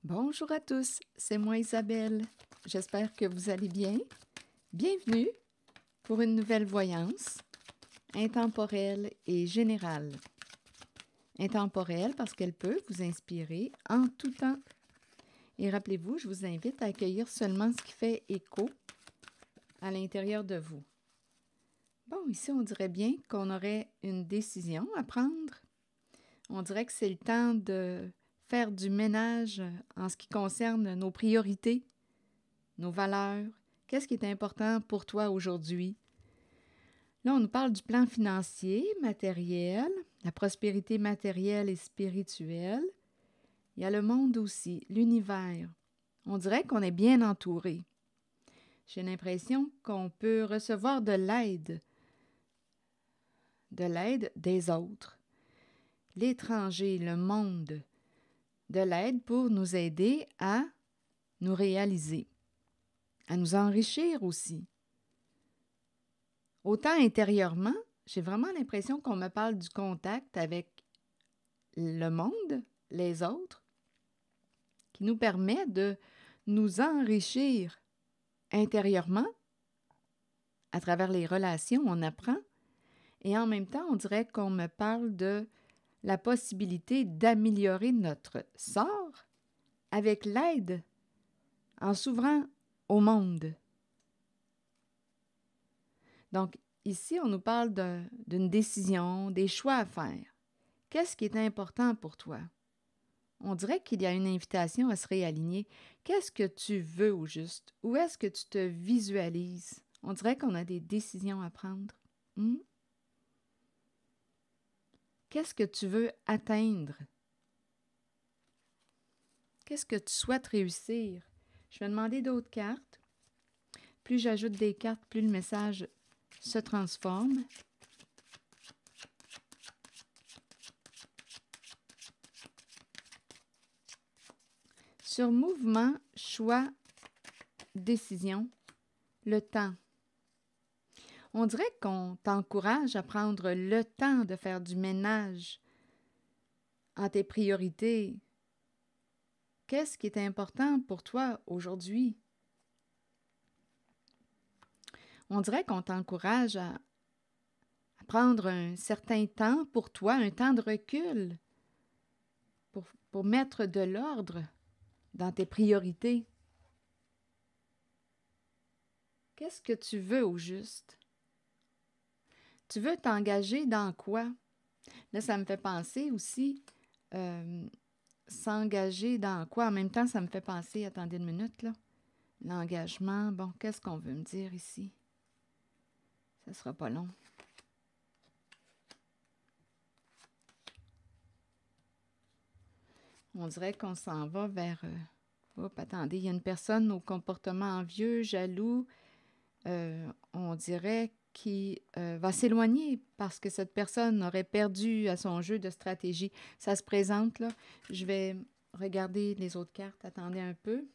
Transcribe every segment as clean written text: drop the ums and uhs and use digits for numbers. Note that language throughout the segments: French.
Bonjour à tous, c'est moi Isabelle. J'espère que vous allez bien. Bienvenue pour une nouvelle voyance intemporelle et générale. Intemporelle parce qu'elle peut vous inspirer en tout temps. Et rappelez-vous, je vous invite à accueillir seulement ce qui fait écho à l'intérieur de vous. Bon, ici, on dirait bien qu'on aurait une décision à prendre. On dirait que c'est le temps de faire du ménage en ce qui concerne nos priorités, nos valeurs. Qu'est-ce qui est important pour toi aujourd'hui? Là, on nous parle du plan financier, matériel, la prospérité matérielle et spirituelle. Il y a le monde aussi, l'univers. On dirait qu'on est bien entouré. J'ai l'impression qu'on peut recevoir de l'aide des autres, l'étranger, le monde, de l'aide pour nous aider à nous réaliser, à nous enrichir aussi. Autant intérieurement, j'ai vraiment l'impression qu'on me parle du contact avec le monde, les autres, qui nous permet de nous enrichir intérieurement. À travers les relations, on apprend. Et en même temps, on dirait qu'on me parle de la possibilité d'améliorer notre sort avec l'aide en s'ouvrant au monde. Donc, ici, on nous parle d'une décision, des choix à faire. Qu'est-ce qui est important pour toi? On dirait qu'il y a une invitation à se réaligner. Qu'est-ce que tu veux au juste? Où est-ce que tu te visualises? On dirait qu'on a des décisions à prendre. Qu'est-ce que tu veux atteindre? Qu'est-ce que tu souhaites réussir? Je vais demander d'autres cartes. Plus j'ajoute des cartes, plus le message se transforme. Sur mouvement, choix, décision, le temps. On dirait qu'on t'encourage à prendre le temps de faire du ménage en tes priorités. Qu'est-ce qui est important pour toi aujourd'hui? On dirait qu'on t'encourage à prendre un certain temps pour toi, un temps de recul, pour mettre de l'ordre dans tes priorités. Qu'est-ce que tu veux au juste? Tu veux t'engager dans quoi? Là, ça me fait penser aussi, s'engager dans quoi? En même temps, ça me fait penser, attendez une minute, là. L'engagement, bon, qu'est-ce qu'on veut me dire ici? Ça ne sera pas long. On dirait qu'on s'en va vers... attendez, il y a une personne au comportement envieux, jaloux, on dirait qui va s'éloigner parce que cette personne aurait perdu à son jeu de stratégie. Ça se présente, là. Je vais regarder les autres cartes. Attendez un peu.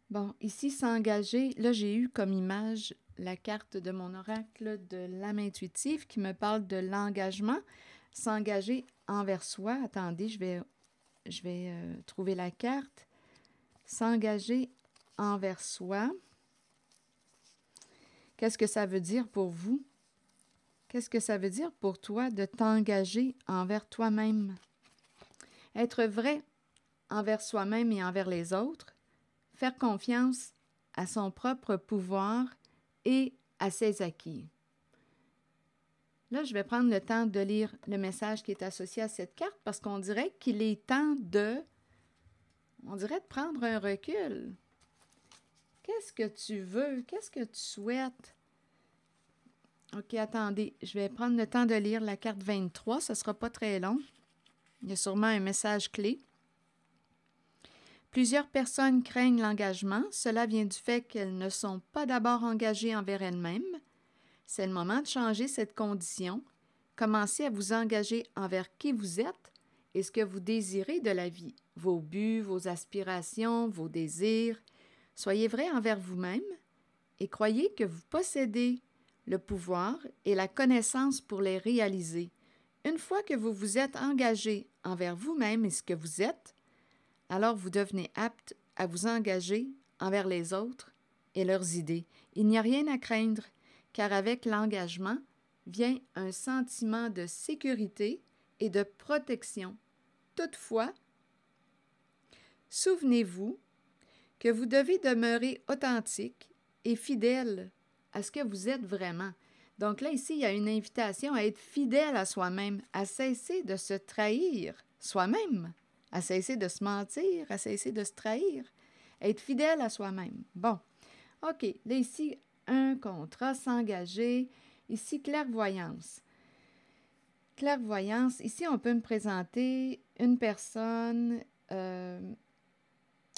Bon, ici, s'engager. Là, j'ai eu comme image la carte de mon oracle de l'âme intuitive qui me parle de l'engagement. S'engager envers soi. Attendez, je vais trouver la carte. S'engager envers soi. Qu'est-ce que ça veut dire pour vous? Qu'est-ce que ça veut dire pour toi de t'engager envers toi-même? Être vrai envers soi-même et envers les autres, faire confiance à son propre pouvoir et à ses acquis. Là, je vais prendre le temps de lire le message qui est associé à cette carte parce qu'on dirait qu'il est temps de prendre un recul. Qu'est-ce que tu veux? Qu'est-ce que tu souhaites? OK, attendez, je vais prendre le temps de lire la carte 23, ce ne sera pas très long. Il y a sûrement un message clé. Plusieurs personnes craignent l'engagement. Cela vient du fait qu'elles ne sont pas d'abord engagées envers elles-mêmes. C'est le moment de changer cette condition. Commencez à vous engager envers qui vous êtes et ce que vous désirez de la vie, vos buts, vos aspirations, vos désirs. Soyez vrai envers vous-même et croyez que vous possédez le pouvoir et la connaissance pour les réaliser. Une fois que vous vous êtes engagé envers vous-même et ce que vous êtes, alors vous devenez apte à vous engager envers les autres et leurs idées. Il n'y a rien à craindre, car avec l'engagement vient un sentiment de sécurité et de protection. Toutefois, souvenez-vous que vous devez demeurer authentique et fidèle à ce que vous êtes vraiment. Donc là, ici, il y a une invitation à être fidèle à soi-même, à cesser de se trahir soi-même, à cesser de se mentir, à cesser de se trahir, être fidèle à soi-même. Bon, OK, là ici, un contrat, s'engager. Ici, clairvoyance. Clairvoyance, ici, on peut me présenter une personne...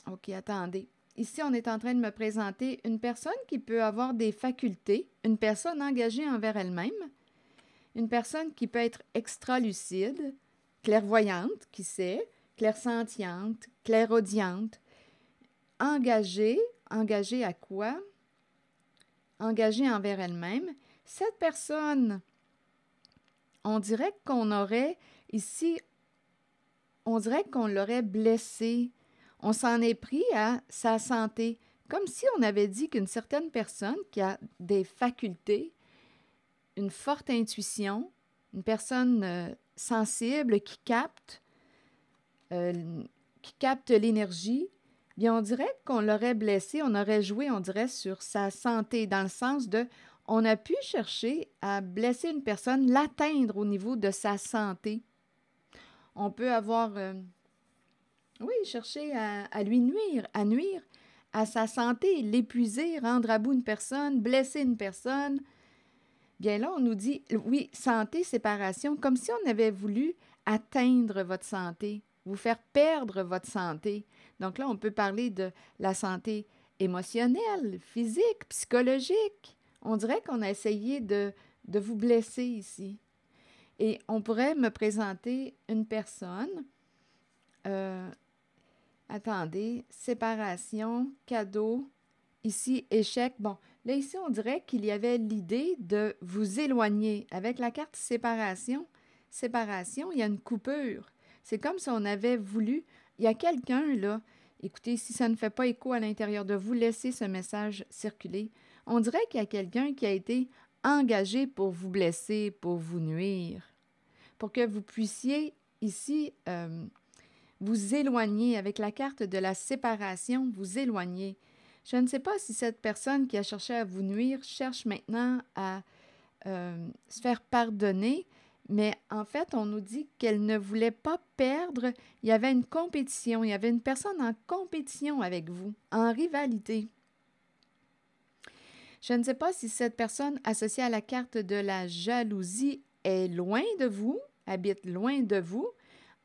OK, attendez. Ici, on est en train de me présenter une personne qui peut avoir des facultés, une personne engagée envers elle-même, une personne qui peut être extra-lucide, clairvoyante, qui sait, clairsentiente, clairaudiente, engagée à quoi? Engagée envers elle-même. Cette personne, on dirait qu'on aurait ici, on dirait qu'on l'aurait blessée. On s'en est pris à sa santé, comme si on avait dit qu'une certaine personne qui a des facultés, une forte intuition, une personne sensible qui capte l'énergie, bien on dirait qu'on l'aurait blessé, on aurait joué, on dirait, sur sa santé, dans le sens de, on a pu chercher à blesser une personne, l'atteindre au niveau de sa santé. On peut avoir... oui, chercher à lui nuire à sa santé, l'épuiser, rendre à bout une personne, blesser une personne. Bien là, on nous dit, oui, santé, séparation, comme si on avait voulu atteindre votre santé, vous faire perdre votre santé. Donc là, on peut parler de la santé émotionnelle, physique, psychologique. On dirait qu'on a essayé de vous blesser ici. Et on pourrait me présenter une personne... attendez, séparation, cadeau, ici, échec. Bon, là, ici, on dirait qu'il y avait l'idée de vous éloigner. Avec la carte séparation, il y a une coupure. C'est comme si on avait voulu... Il y a quelqu'un, là, écoutez, si ça ne fait pas écho à l'intérieur de vous, laissez ce message circuler. On dirait qu'il y a quelqu'un qui a été engagé pour vous blesser, pour vous nuire, pour que vous puissiez, ici... vous éloigner avec la carte de la séparation, vous éloigner. Je ne sais pas si cette personne qui a cherché à vous nuire cherche maintenant à se faire pardonner, mais en fait, on nous dit qu'elle ne voulait pas perdre. Il y avait une compétition, il y avait une personne en compétition avec vous, en rivalité. Je ne sais pas si cette personne associée à la carte de la jalousie est loin de vous, habite loin de vous.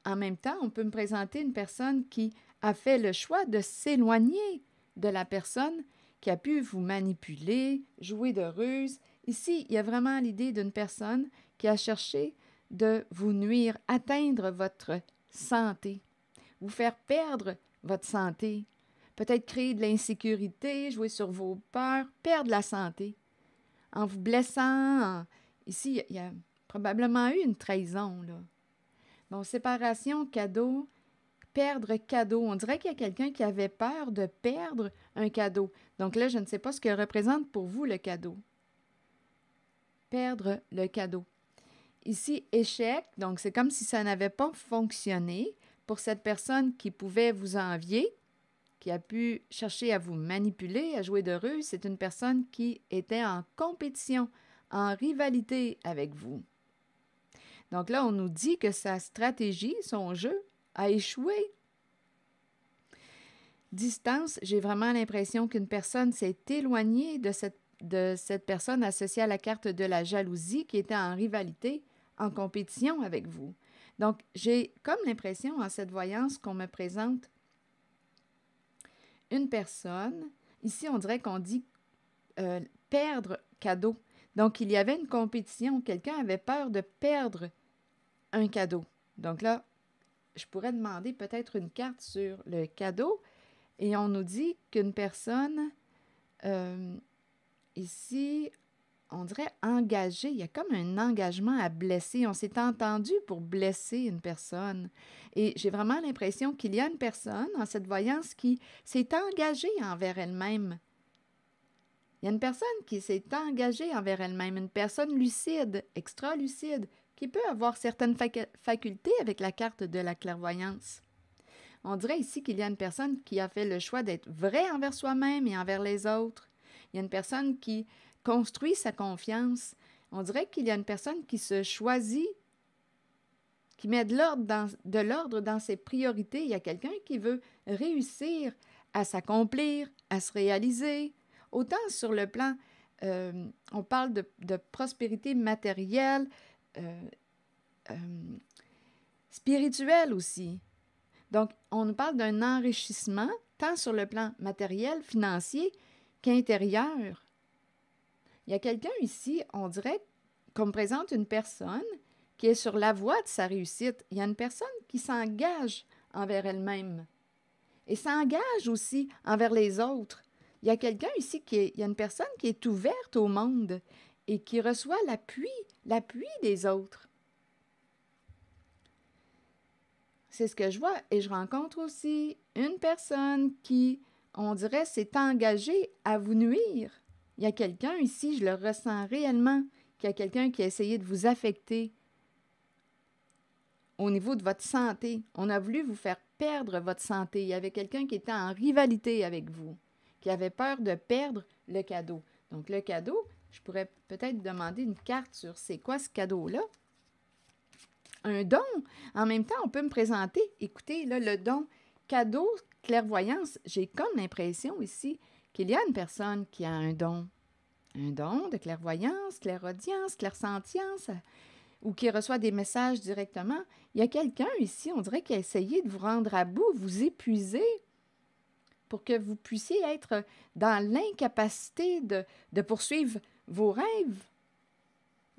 En même temps, on peut me présenter une personne qui a fait le choix de s'éloigner de la personne qui a pu vous manipuler, jouer de ruse. Ici, il y a vraiment l'idée d'une personne qui a cherché de vous nuire, atteindre votre santé, vous faire perdre votre santé, peut-être créer de l'insécurité, jouer sur vos peurs, perdre la santé. En vous blessant, ici, il y a probablement eu une trahison, là. Bon, séparation, cadeau, perdre cadeau. On dirait qu'il y a quelqu'un qui avait peur de perdre un cadeau. Donc là, je ne sais pas ce que représente pour vous le cadeau. Perdre le cadeau. Ici, échec. Donc, c'est comme si ça n'avait pas fonctionné pour cette personne qui pouvait vous envier, qui a pu chercher à vous manipuler, à jouer de ruse. C'est une personne qui était en compétition, en rivalité avec vous. Donc là, on nous dit que sa stratégie, son jeu, a échoué. Distance, j'ai vraiment l'impression qu'une personne s'est éloignée de cette personne associée à la carte de la jalousie qui était en rivalité, en compétition avec vous. Donc, j'ai comme l'impression en cette voyance qu'on me présente une personne. Ici, on dirait qu'on dit perdre cadeau. Donc, il y avait une compétition. Quelqu'un avait peur de perdre un cadeau. Donc là, je pourrais demander peut-être une carte sur le cadeau et on nous dit qu'une personne, ici, on dirait engagé. Il y a comme un engagement à blesser. On s'est entendu pour blesser une personne. Et j'ai vraiment l'impression qu'il y a une personne dans cette voyance qui s'est engagée envers elle-même. Il y a une personne qui s'est engagée envers elle-même, une personne lucide, extra-lucide, qui peut avoir certaines facultés avec la carte de la clairvoyance. On dirait ici qu'il y a une personne qui a fait le choix d'être vrai envers soi-même et envers les autres. Il y a une personne qui construit sa confiance. On dirait qu'il y a une personne qui se choisit, qui met de l'ordre dans ses priorités. Il y a quelqu'un qui veut réussir à s'accomplir, à se réaliser. Autant sur le plan, on parle de prospérité matérielle, spirituelle aussi. Donc, on nous parle d'un enrichissement, tant sur le plan matériel, financier, qu'intérieur. Il y a quelqu'un ici, on dirait qu'on me présente une personne qui est sur la voie de sa réussite. Il y a une personne qui s'engage envers elle-même et s'engage aussi envers les autres. Il y a quelqu'un ici il y a une personne qui est ouverte au monde et qui reçoit l'appui des autres. C'est ce que je vois. Et je rencontre aussi une personne qui, on dirait, s'est engagée à vous nuire. Il y a quelqu'un ici, je le ressens réellement, qu'il y a quelqu'un qui a essayé de vous affecter au niveau de votre santé. On a voulu vous faire perdre votre santé. Il y avait quelqu'un qui était en rivalité avec vous, qui avait peur de perdre le cadeau. Donc, le cadeau, je pourrais peut-être demander une carte sur c'est quoi ce cadeau-là. Un don. En même temps, on peut me présenter, écoutez, là, le don, cadeau, clairvoyance. J'ai comme l'impression ici qu'il y a une personne qui a un don de clairvoyance, clairaudience, clairsentience, ou qui reçoit des messages directement. Il y a quelqu'un ici, on dirait, qui a essayé de vous rendre à bout, vous épuiser, pour que vous puissiez être dans l'incapacité de poursuivre vos rêves.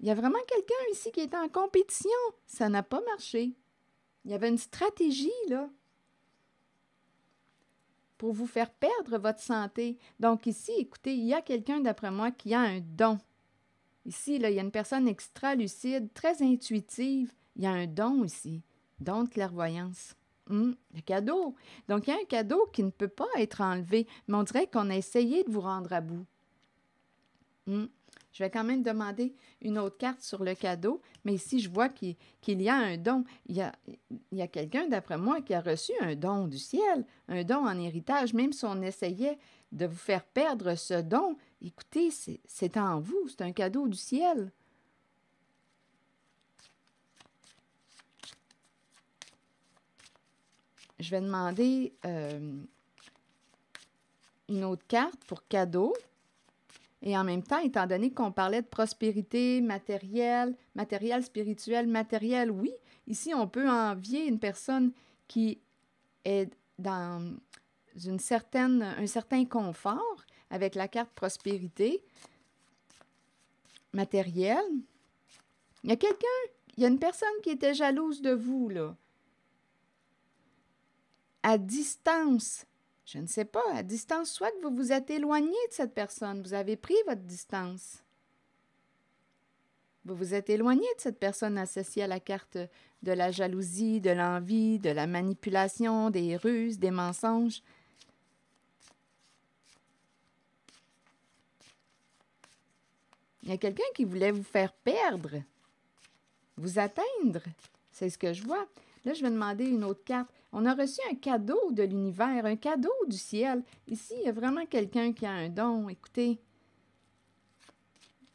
Il y a vraiment quelqu'un ici qui est en compétition. Ça n'a pas marché. Il y avait une stratégie, là, pour vous faire perdre votre santé. Donc ici, écoutez, il y a quelqu'un, d'après moi, qui a un don. Ici, là, il y a une personne extra-lucide, très intuitive. Il y a un don ici, don de clairvoyance. Le cadeau. Donc, il y a un cadeau qui ne peut pas être enlevé, mais on dirait qu'on a essayé de vous rendre à bout. Je vais quand même demander une autre carte sur le cadeau, mais ici, je vois qu'il y a un don. Il y a quelqu'un, d'après moi, qui a reçu un don du ciel, un don en héritage, même si on essayait de vous faire perdre ce don. Écoutez, c'est en vous, c'est un cadeau du ciel. Je vais demander une autre carte pour cadeau. Et en même temps, étant donné qu'on parlait de prospérité matérielle, spirituelle, matérielle, oui, ici, on peut envier une personne qui est dans un certain confort avec la carte prospérité matérielle. Il y a une personne qui était jalouse de vous, là. À distance. Je ne sais pas, à distance, soit que vous vous êtes éloigné de cette personne, vous avez pris votre distance. Vous vous êtes éloigné de cette personne associée à la carte de la jalousie, de l'envie, de la manipulation, des ruses, des mensonges. Il y a quelqu'un qui voulait vous faire perdre, vous atteindre. C'est ce que je vois. Là, je vais demander une autre carte. On a reçu un cadeau de l'univers, un cadeau du ciel. Ici, il y a vraiment quelqu'un qui a un don. Écoutez,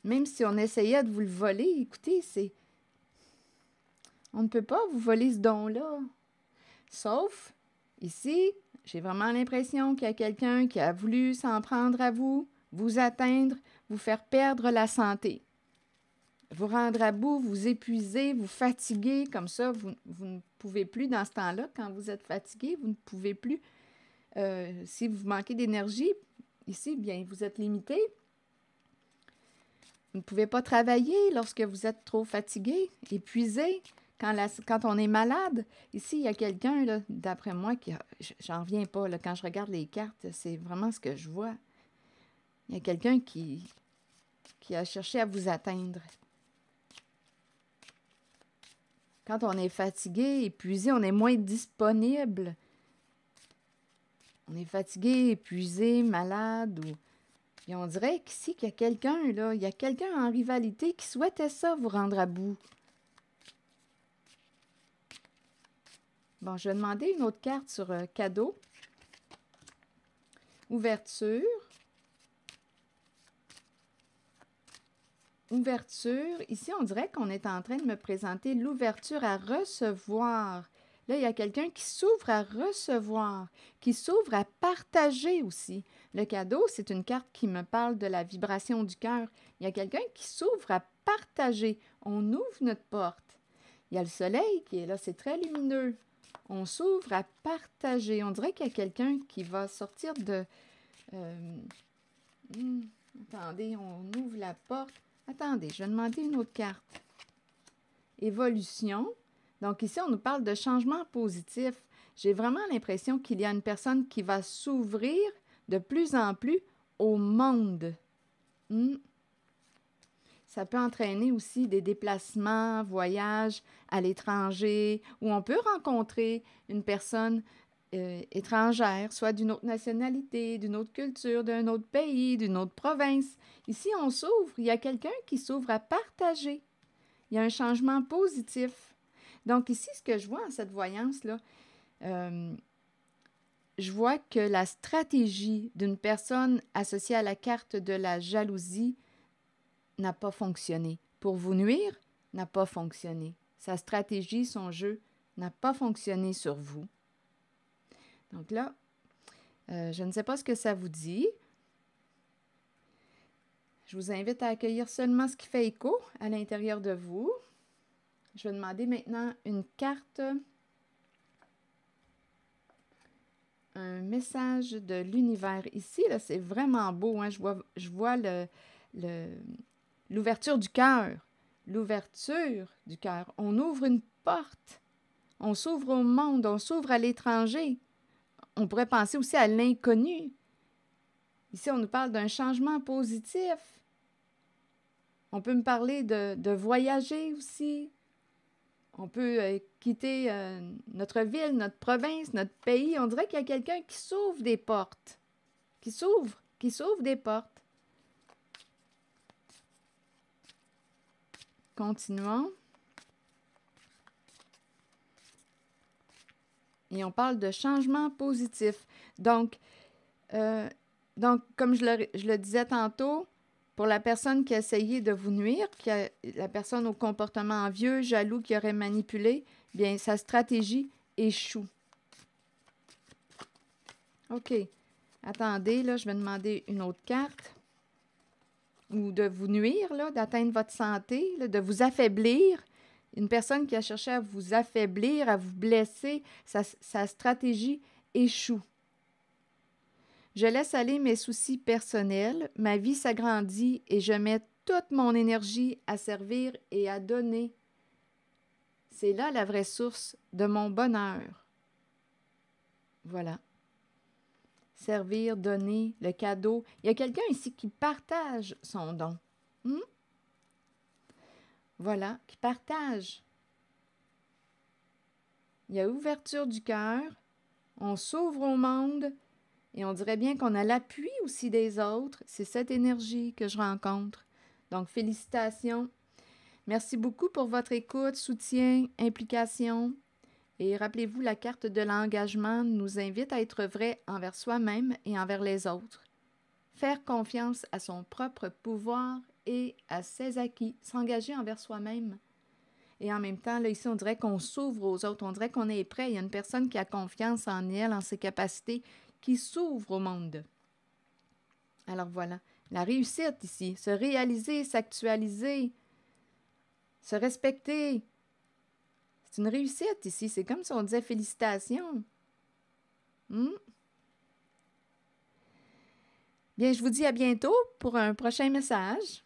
même si on essayait de vous le voler, écoutez, on ne peut pas vous voler ce don-là. Sauf, ici, j'ai vraiment l'impression qu'il y a quelqu'un qui a voulu s'en prendre à vous, vous atteindre, vous faire perdre la santé. Vous rendre à bout, vous épuiser, vous fatiguer, comme ça, vous ne pouvez plus dans ce temps-là. Quand vous êtes fatigué, vous ne pouvez plus. Si vous manquez d'énergie, ici, bien, vous êtes limité. Vous ne pouvez pas travailler lorsque vous êtes trop fatigué, épuisé. Quand on est malade, ici, il y a quelqu'un, là, d'après moi, j'en reviens pas, là, quand je regarde les cartes, c'est vraiment ce que je vois. Il y a quelqu'un qui qui a cherché à vous atteindre. Quand on est fatigué, épuisé, on est moins disponible. On est fatigué, épuisé, malade. Et on dirait qu'ici, qu'il y a quelqu'un, là, il y a quelqu'un en rivalité qui souhaitait ça, vous rendre à bout. Bon, je vais demander une autre carte sur cadeau. Ouverture. Ouverture. Ici, on dirait qu'on est en train de me présenter l'ouverture à recevoir. Là, il y a quelqu'un qui s'ouvre à recevoir, qui s'ouvre à partager aussi. Le cadeau, c'est une carte qui me parle de la vibration du cœur. Il y a quelqu'un qui s'ouvre à partager. On ouvre notre porte. Il y a le soleil qui est là, c'est très lumineux. On s'ouvre à partager. On dirait qu'il y a quelqu'un qui va sortir de... attendez, on ouvre la porte. Attendez, je vais demander une autre carte. Évolution. Donc ici, on nous parle de changement positif. J'ai vraiment l'impression qu'il y a une personne qui va s'ouvrir de plus en plus au monde. Ça peut entraîner aussi des déplacements, voyages à l'étranger, où on peut rencontrer une personne étrangère, soit d'une autre nationalité, d'une autre culture, d'un autre pays, d'une autre province. Ici, on s'ouvre. Il y a quelqu'un qui s'ouvre à partager. Il y a un changement positif. Donc ici, ce que je vois en cette voyance-là, je vois que la stratégie d'une personne associée à la carte de la jalousie n'a pas fonctionné. Pour vous nuire, n'a pas fonctionné. Sa stratégie, son jeu, n'a pas fonctionné sur vous. Donc là, je ne sais pas ce que ça vous dit. Je vous invite à accueillir seulement ce qui fait écho à l'intérieur de vous. Je vais demander maintenant une carte, un message de l'univers. Ici, là, c'est vraiment beau. Hein? Je vois l'ouverture du cœur. L'ouverture du cœur. On ouvre une porte. On s'ouvre au monde. On s'ouvre à l'étranger. On pourrait penser aussi à l'inconnu. Ici, on nous parle d'un changement positif. On peut me parler de voyager aussi. On peut quitter notre ville, notre province, notre pays. On dirait qu'il y a quelqu'un qui s'ouvre des portes. Qui s'ouvre des portes. Continuons. Et on parle de changement positif. Donc comme je le disais tantôt, pour la personne qui a essayé de vous nuire, la personne au comportement envieux, jaloux, qui aurait manipulé, bien, sa stratégie échoue. OK. Attendez, là, je vais demander une autre carte. Ou de vous nuire, là, d'atteindre votre santé, là, de vous affaiblir. Une personne qui a cherché à vous affaiblir, à vous blesser, sa stratégie échoue. Je laisse aller mes soucis personnels, ma vie s'agrandit et je mets toute mon énergie à servir et à donner. C'est là la vraie source de mon bonheur. Voilà. Servir, donner, le cadeau. Il y a quelqu'un ici qui partage son don. Voilà, qui partage. Il y a ouverture du cœur, on s'ouvre au monde. Et on dirait bien qu'on a l'appui aussi des autres. C'est cette énergie que je rencontre. Donc, félicitations. Merci beaucoup pour votre écoute, soutien, implication. Et rappelez-vous, la carte de l'engagement nous invite à être vrai envers soi-même et envers les autres. Faire confiance à son propre pouvoir et à ses acquis. S'engager envers soi-même. Et en même temps, là, ici, on dirait qu'on s'ouvre aux autres. On dirait qu'on est prêt. Il y a une personne qui a confiance en elle, en ses capacités, qui s'ouvre au monde. Alors voilà, la réussite ici, se réaliser, s'actualiser, se respecter. C'est une réussite ici, c'est comme si on disait félicitations. Bien, je vous dis à bientôt pour un prochain message.